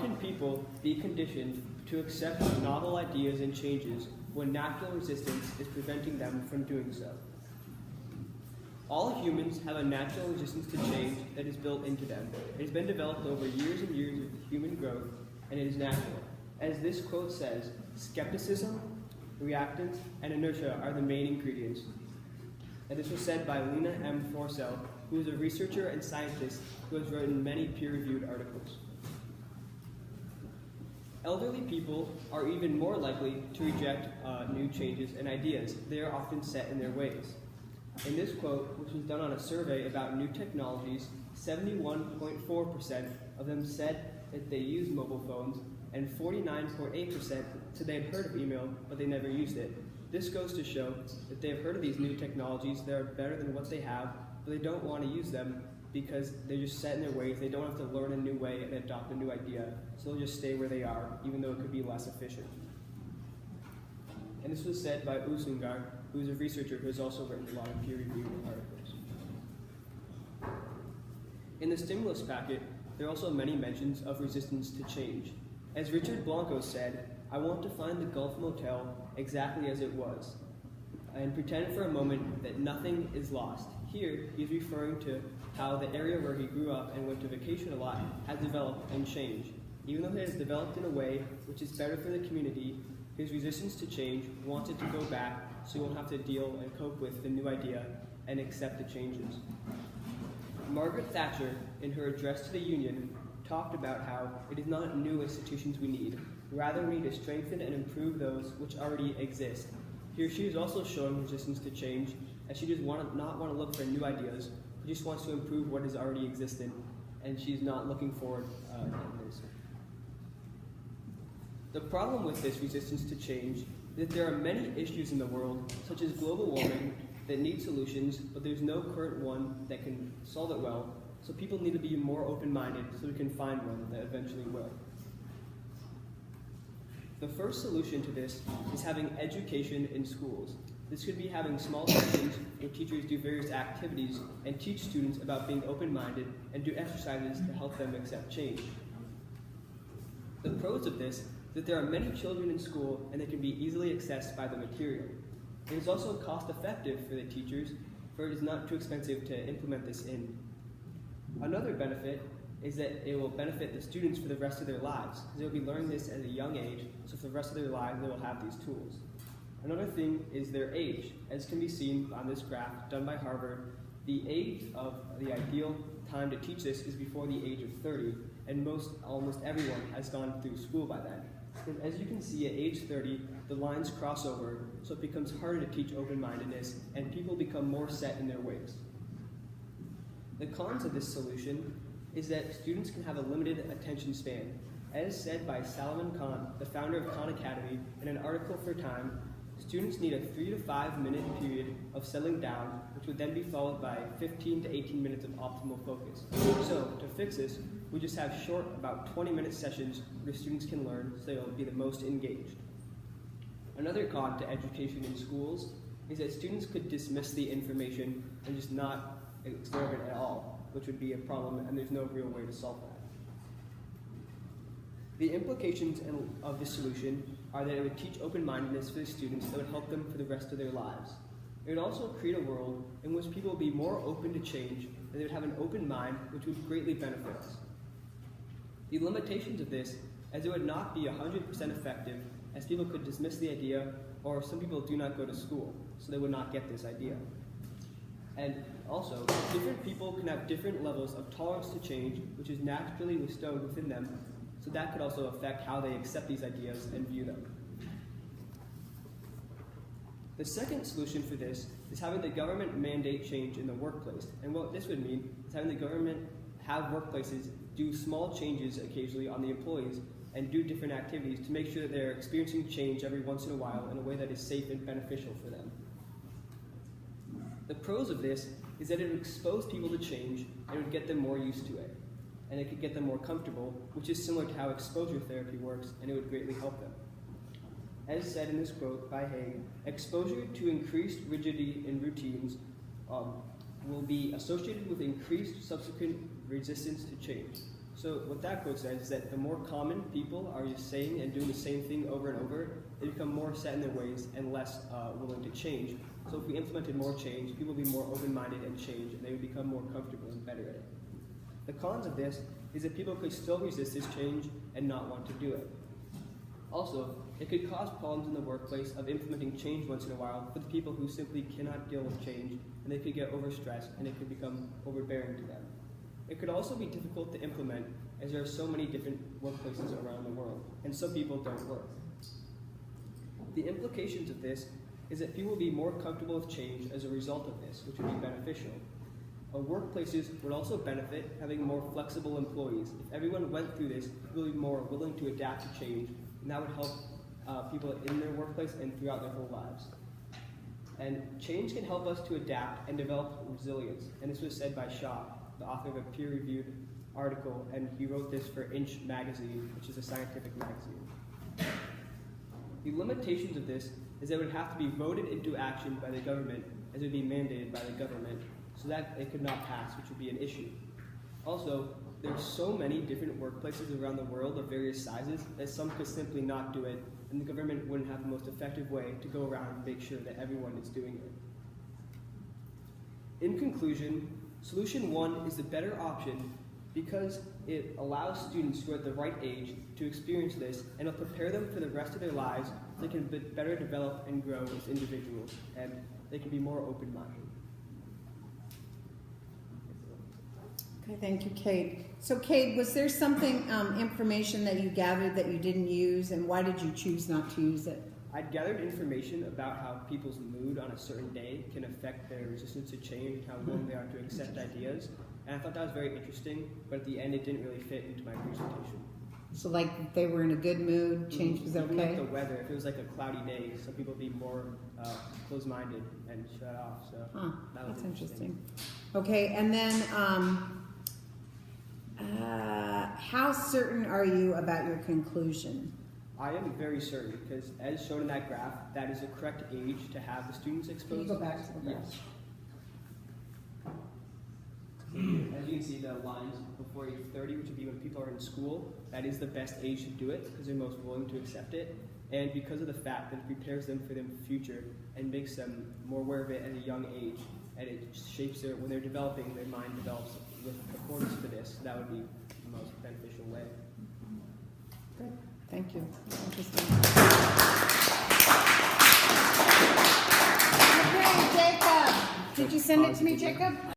can people be conditioned to accept novel ideas and changes when natural resistance is preventing them from doing so? All humans have a natural resistance to change that is built into them. It has been developed over years and years of human growth, and it is natural. As this quote says, skepticism, reactance, and inertia are the main ingredients. And this was said by Lena M. Forsell, who is a researcher and scientist who has written many peer-reviewed articles. Elderly people are even more likely to reject new changes and ideas. They are often set in their ways. In this quote, which was done on a survey about new technologies, 71.4% of them said that they use mobile phones, and 49.8% said they had heard of email, but they never used it. This goes to show that they have heard of these new technologies that are better than what they have, but they don't want to use them because they're just set in their ways. They don't have to learn a new way and adopt a new idea, so they'll just stay where they are, even though it could be less efficient. And this was said by Usungar, who is a researcher who has also written a lot of peer-reviewed articles. In the stimulus packet, there are also many mentions of resistance to change. As Richard Blanco said, "I want to find the Gulf Motel exactly as it was, and pretend for a moment that nothing is lost." Here, he's referring to how the area where he grew up and went to vacation a lot has developed and changed. Even though it has developed in a way which is better for the community, his resistance to change wants it to go back so he won't have to deal and cope with the new idea and accept the changes. Margaret Thatcher, in her address to the Union, talked about how it is not new institutions we need, rather we need to strengthen and improve those which already exist. Here she is also showing resistance to change, as she does not want to look for new ideas, she just wants to improve what is already existent, and she's not looking forward in this. The problem with this resistance to change is that there are many issues in the world, such as global warming, that need solutions, but there's no current one that can solve it well, so people need to be more open-minded so we can find one that eventually will. The first solution to this is having education in schools. This could be having small sessions where teachers do various activities and teach students about being open-minded and do exercises to help them accept change. The pros of this is that there are many children in school and they can be easily accessed by the material. It is also cost-effective for the teachers, for it is not too expensive to implement this in. Another benefit is that it will benefit the students for the rest of their lives, because they will be learning this at a young age, so for the rest of their lives they will have these tools. Another thing is their age. As can be seen on this graph done by Harvard, the age of the ideal time to teach this is before the age of 30, and almost everyone has gone through school by then. And as you can see, at age 30, the lines cross over, so it becomes harder to teach open-mindedness, and people become more set in their ways. The cons of this solution is that students can have a limited attention span. As said by Salman Khan, the founder of Khan Academy, in an article for Time, students need a 3 to 5 minute period of settling down, which would then be followed by 15 to 18 minutes of optimal focus. So, to fix this, we just have short, about 20-minute sessions where students can learn so they'll be the most engaged. Another con to education in schools is that students could dismiss the information and just not absorb it at all, which would be a problem, and there's no real way to solve that. The implications of this solution are that it would teach open-mindedness for the students that would help them for the rest of their lives. It would also create a world in which people would be more open to change, and they would have an open mind, which would greatly benefit us. The limitations of this, as it would not be 100% effective, as people could dismiss the idea, or some people do not go to school, so they would not get this idea. And also, different people can have different levels of tolerance to change, which is naturally bestowed within them, so that could also affect how they accept these ideas and view them. The second solution for this is having the government mandate change in the workplace. And what this would mean is having the government have workplaces do small changes occasionally on the employees and do different activities to make sure that they're experiencing change every once in a while in a way that is safe and beneficial for them. The pros of this is that it would expose people to change and it would get them more used to it. And it could get them more comfortable, which is similar to how exposure therapy works, and it would greatly help them. As said in this quote by Haig, exposure to increased rigidity in routines will be associated with increased subsequent resistance to change. So what that quote says is that the more common people are just saying and doing the same thing over and over, they become more set in their ways and less willing to change. So if we implemented more change, people would be more open-minded and change, and they would become more comfortable and better at it. The cons of this is that people could still resist this change and not want to do it. Also, it could cause problems in the workplace of implementing change once in a while for the people who simply cannot deal with change, and they could get overstressed and it could become overbearing to them. It could also be difficult to implement as there are so many different workplaces around the world, and some people don't work. The implications of this is that people will be more comfortable with change as a result of this, which would be beneficial. Workplaces would also benefit having more flexible employees. If everyone went through this, people would be more willing to adapt to change, and that would help people in their workplace and throughout their whole lives. And change can help us to adapt and develop resilience, and this was said by Shaw, the author of a peer-reviewed article, and he wrote this for Inch magazine, which is a scientific magazine. The limitations of this is that it would have to be voted into action by the government, as it would be mandated by the government, so that it could not pass, which would be an issue. Also, there are so many different workplaces around the world of various sizes that some could simply not do it, and the government wouldn't have the most effective way to go around and make sure that everyone is doing it. In conclusion, Solution 1 is the better option because it allows students who are at the right age to experience this, and it'll prepare them for the rest of their lives so they can better develop and grow as individuals, and they can be more open-minded. Okay, thank you, Cade. So, Cade, was there something, information that you gathered that you didn't use, and why did you choose not to use it? I'd gathered information about how people's mood on a certain day can affect their resistance to change, how willing they are to accept ideas, and I thought that was very interesting, but at the end it didn't really fit into my presentation. So, like, if they were in a good mood, change was Even okay? like the weather, if it was like a cloudy day, some people would be more closed-minded and shut off, so that was That's interesting. Okay, and then, how certain are you about your conclusion? I am very certain, because as shown in that graph, that is the correct age to have the students exposed. Can you go back to the graph? Yes. As you can see, the lines before age 30, which would be when people are in school, that is the best age to do it, because they're most willing to accept it, and because of the fact that it prepares them for their future and makes them more aware of it at a young age, and it shapes when they're developing, their mind develops with accordance to this. That would be the most beneficial way. Good. Thank you. Interesting. Okay, Jacob. Did you send it to me, Jacob?